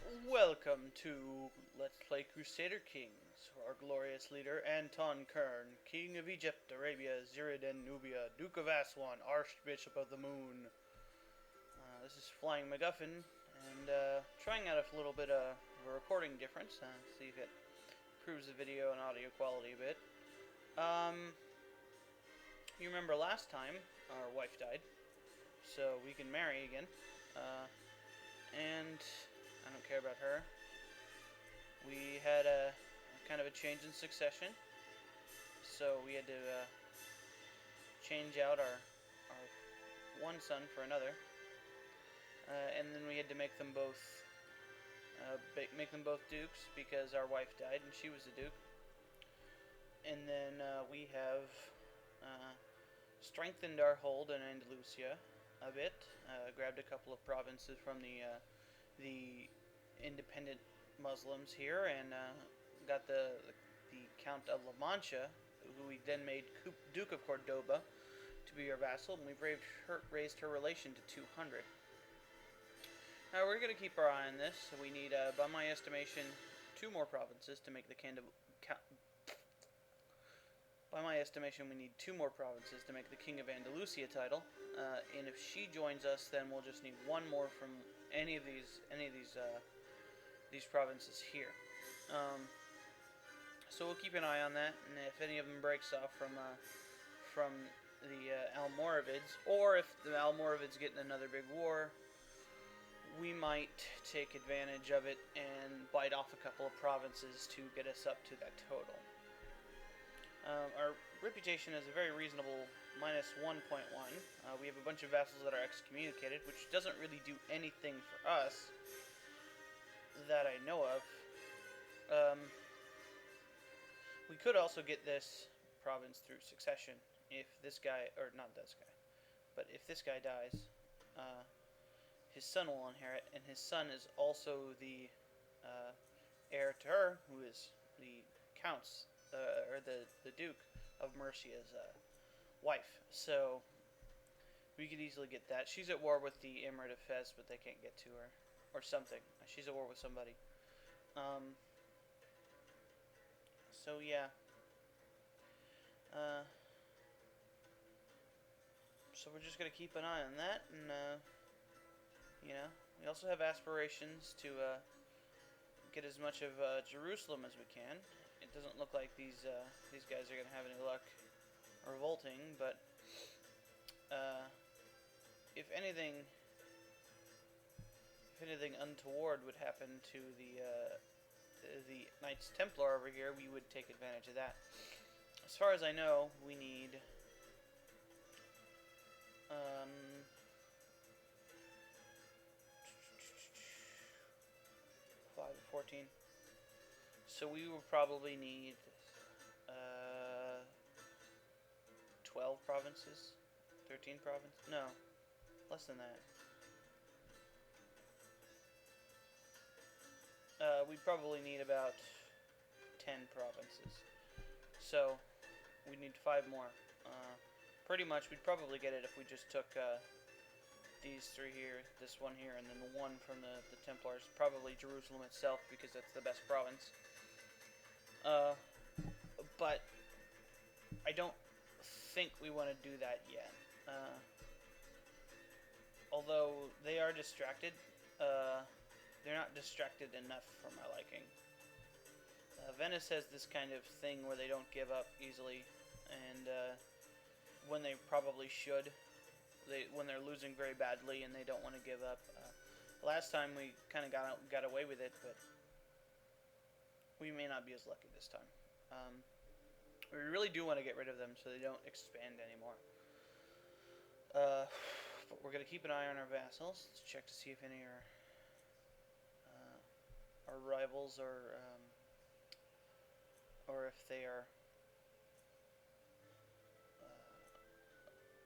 Welcome to Let's Play Crusader Kings. Our glorious leader, Anton Kern, King of Egypt, Arabia, Ziridan, Nubia, Duke of Aswan, Archbishop of the Moon. This is Flying MacGuffin, and trying out a little bit of a recording difference, see if it improves the video and audio quality a bit. You remember last time our wife died, so we can marry again, and I don't care about her. We had a kind of a change in succession, so we had to change out our one son for another, and then we had to make them both dukes because our wife died and she was a duke. And then we have strengthened our hold in Andalusia a bit, grabbed a couple of provinces from the independent Muslims here, and got the Count of La Mancha, who we then made Duke of Cordoba, to be our vassal, and we've raised her relation to 200. Now we're going to keep our eye on this. So we need, by my estimation, 2 more provinces to make the By my estimation, we need 2 more provinces to make the King of Andalusia title, and if she joins us, then we'll just need 1 more from any of these provinces here. So we'll keep an eye on that, and if any of them breaks off from the Almoravids, or if the Almoravids get in another big war, we might take advantage of it and bite off a couple of provinces to get us up to that total. Our reputation is a very reasonable minus 1.1. We have a bunch of vassals that are excommunicated, which doesn't really do anything for us that I know of. We could also get this province through succession if this guy, or not this guy, but if this guy dies, his son will inherit, and his son is also the heir to her, who is the count's, or the Duke of Murcia's wife. So we could easily get that. She's at war with the Emirate of Fez, but they can't get to her, or something. She's at war with somebody. So yeah. So we're just gonna keep an eye on that, and you know, we also have aspirations to get as much of Jerusalem as we can. It doesn't look like these guys are gonna have any luck revolting, but if anything untoward would happen to the Knights Templar over here, we would take advantage of that. As far as I know, we need 5 to 14. So we will probably need 12 provinces, 13 provinces. No, less than that. We probably need about 10 provinces. So we need 5 more. Pretty much, we'd probably get it if we just took these 3 here, this one here, and then the one from the Templars. Probably Jerusalem itself, because that's the best province. But I don't think we want to do that yet. Although they are distracted, they're not distracted enough for my liking. Venice has this kind of thing where they don't give up easily, and when they probably should, when they're losing very badly and they don't want to give up. Last time we kind of got away with it, but we may not be as lucky this time. We really do want to get rid of them so they don't expand anymore. But we're going to keep an eye on our vassals to check to see if any are rivals, or if they are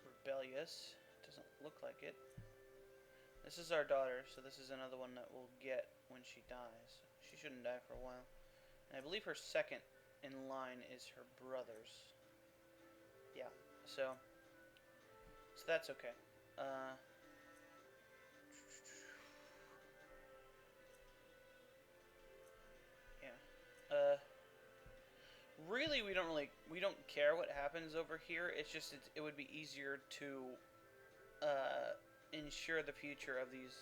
rebellious. Doesn't look like it. This is our daughter, so this is another one that we'll get when she dies. She shouldn't die for a while. And I believe her second in line is her brother's. Yeah, so that's okay. really we don't care what happens over here. It's just it would be easier to ensure the future of these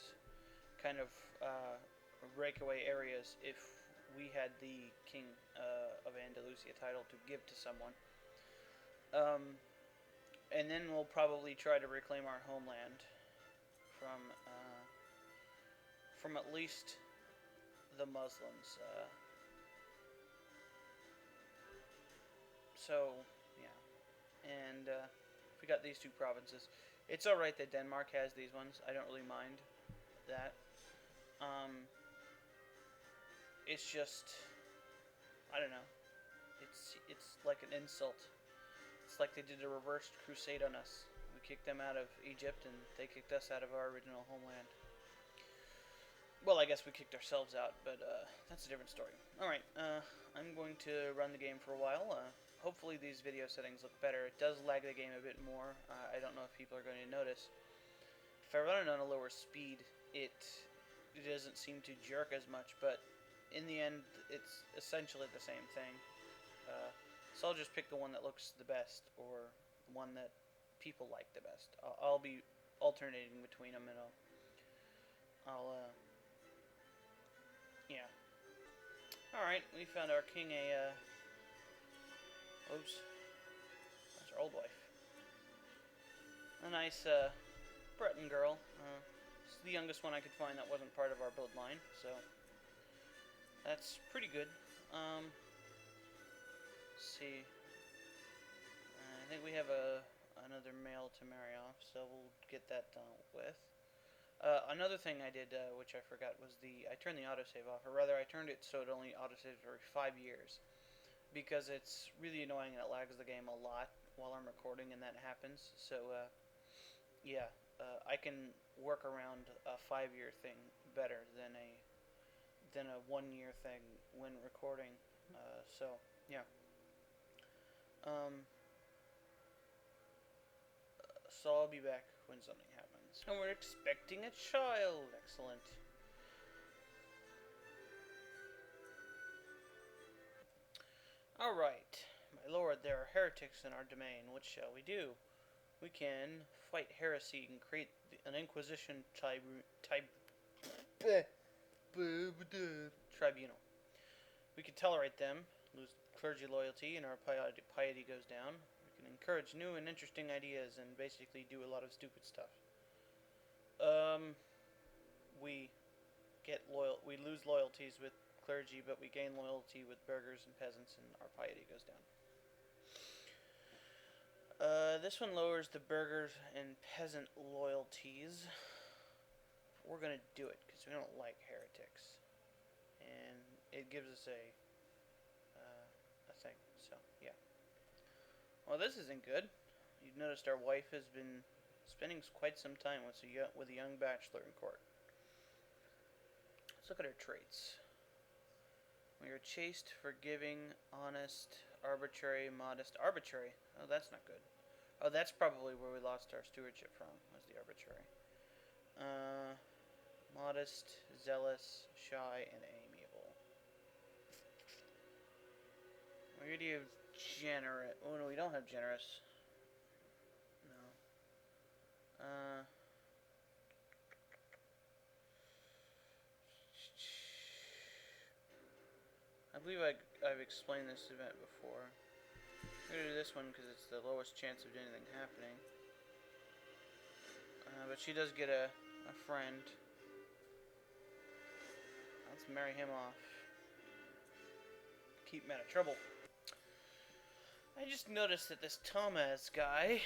kind of breakaway areas if we had the King of Andalusia title to give to someone. And then we'll probably try to reclaim our homeland from at least the Muslims. So yeah, and we got these two provinces. It's all right that Denmark has these ones. I don't really mind that. It's just I don't know. It's like an insult. It's like they did a reversed crusade on us. We kicked them out of Egypt, and they kicked us out of our original homeland. Well, I guess we kicked ourselves out, but that's a different story. Alright, I'm going to run the game for a while. Hopefully these video settings look better. It does lag the game a bit more. I don't know if people are going to notice. If I run it on a lower speed, it doesn't seem to jerk as much, but in the end, it's essentially the same thing. So I'll just pick the one that looks the best, or the one that people like the best. I'll be alternating between them, and yeah. Alright, we found our king oops. That's our old wife. A nice, Breton girl. It's the youngest one I could find that wasn't part of our bloodline, so that's pretty good. Let's see. I think we have another male to marry off, so we'll get that done with. Another thing I did, which I forgot, was I turned the autosave off, or rather I turned it so it only autosaves every 5 years, because it's really annoying and it lags the game a lot while I'm recording and that happens. So yeah, I can work around a 5-year thing better than a 1-year thing when recording. So yeah. So I'll be back when something happens. And we're expecting a child. Excellent. Alright. My lord, there are heretics in our domain. What shall we do? We can fight heresy and create an Inquisition tribunal. We can tolerate them, lose clergy loyalty, and our piety goes down. We can encourage new and interesting ideas and basically do a lot of stupid stuff. We lose loyalties with clergy, but we gain loyalty with burghers and peasants, and our piety goes down. This one lowers the burghers and peasant loyalties. We're gonna do it because we don't like heretics, and it gives us a thing. So yeah. Well, this isn't good. You've noticed our wife has been spending quite some time with a young bachelor in court. Let's look at her traits. We are chaste, forgiving, honest, arbitrary, modest. Arbitrary? Oh, that's not good. Oh, that's probably where we lost our stewardship from, was the arbitrary. Modest, zealous, shy, and amiable. We already have generous. Oh, no, we don't have generous. No. I believe I've explained this event before. I'm going to do this one because it's the lowest chance of anything happening. But she does get a friend. Let's marry him off. Keep him out of trouble. I just noticed that this Thomas guy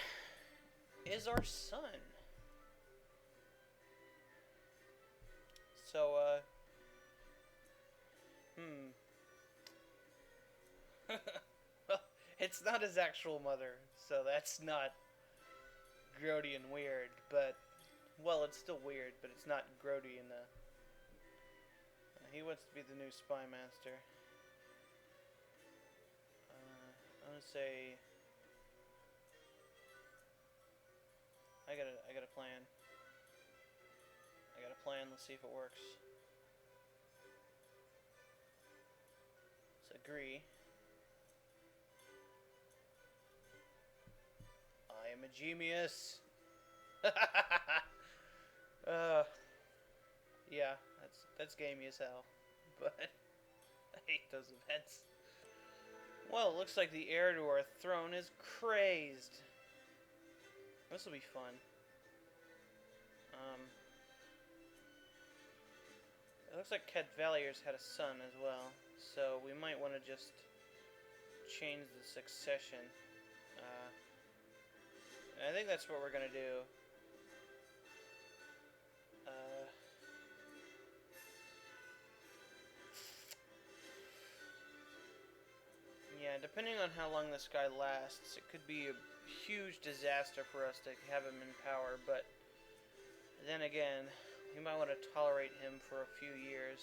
is our son. So, well, it's not his actual mother, so that's not grody and weird, but, well, it's still weird, but it's not grody and, he wants to be the new spy master. I'm gonna say, I got a plan. Let's see if it works. Let's agree. I'm a genius. uh, yeah, that's gamey as hell. But I hate those events. Well, it looks like the heir to our throne is crazed. This will be fun. It looks like Cadvalier's had a son as well, so we might want to just change the succession. I think that's what we're gonna do. Yeah, depending on how long this guy lasts, it could be a huge disaster for us to have him in power, but then again, we might want to tolerate him for a few years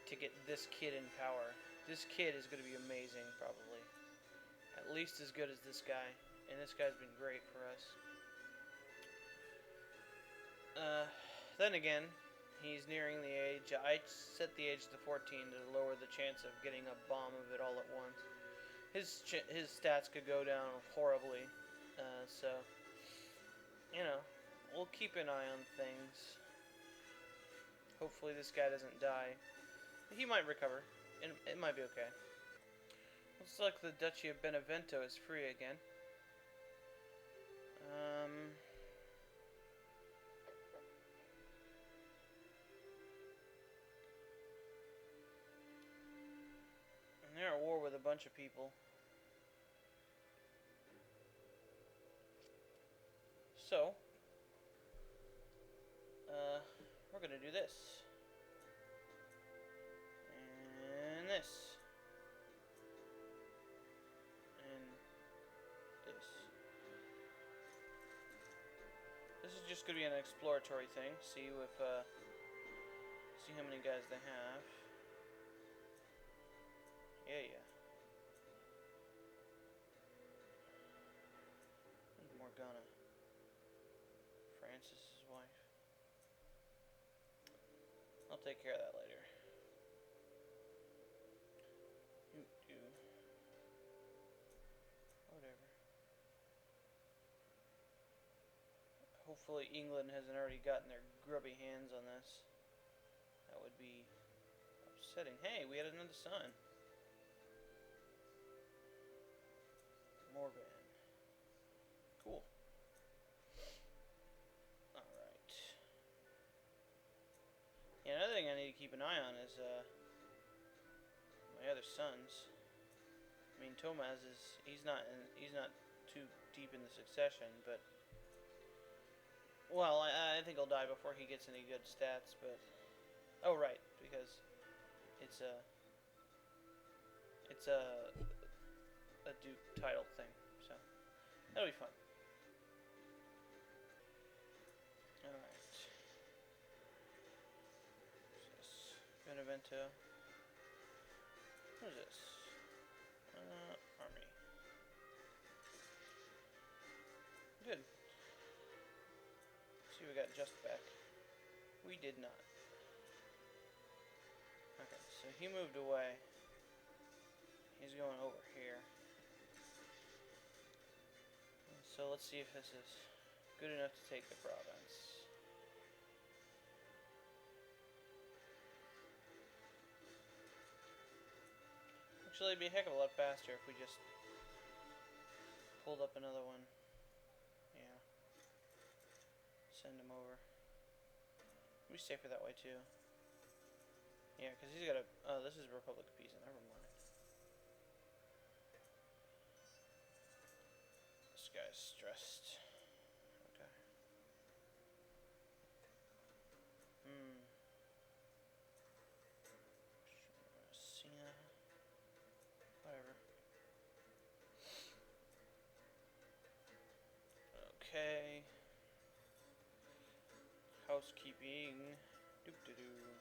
to get this kid in power. This kid is going to be amazing, probably. At least as good as this guy, and this guy's been great for us. Then again, he's nearing the age. I set the age to 14 to lower the chance of getting a bomb of it all at once. His stats could go down horribly, so you know, we'll keep an eye on things. Hopefully this guy doesn't die. He might recover, and it might be okay. Looks like the Duchy of Benevento is free again. And they're at war with a bunch of people. So, we're gonna do this. And this. And this. This is just gonna be an exploratory thing. See if, see how many guys they have. Yeah. Morgana. Francis's wife. I'll take care of that later. Whatever. Hopefully England hasn't already gotten their grubby hands on this. That would be upsetting. Hey, we had another son. Morgan. Cool. Alright. Yeah, another thing I need to keep an eye on is my other sons. I mean, Tomaz is he's not too deep in the succession, but well, I think he'll die before he gets any good stats. But oh right, because it's a Duke title thing, so that'll be fun. All right. What's this? Benevento. What is this? Army. Good. See, we got just back. We did not. Okay, so he moved away. He's going over here. So let's see if this is good enough to take the province. Actually, it'd be a heck of a lot faster if we just pulled up another one. Yeah. Send him over. It'd be safer that way too. Yeah, because he's got a... Oh, this is Republic of Pisa. Never mind. This guy's stressed. Okay. Cena. Whatever. Okay. Housekeeping. Doop-doo-doo.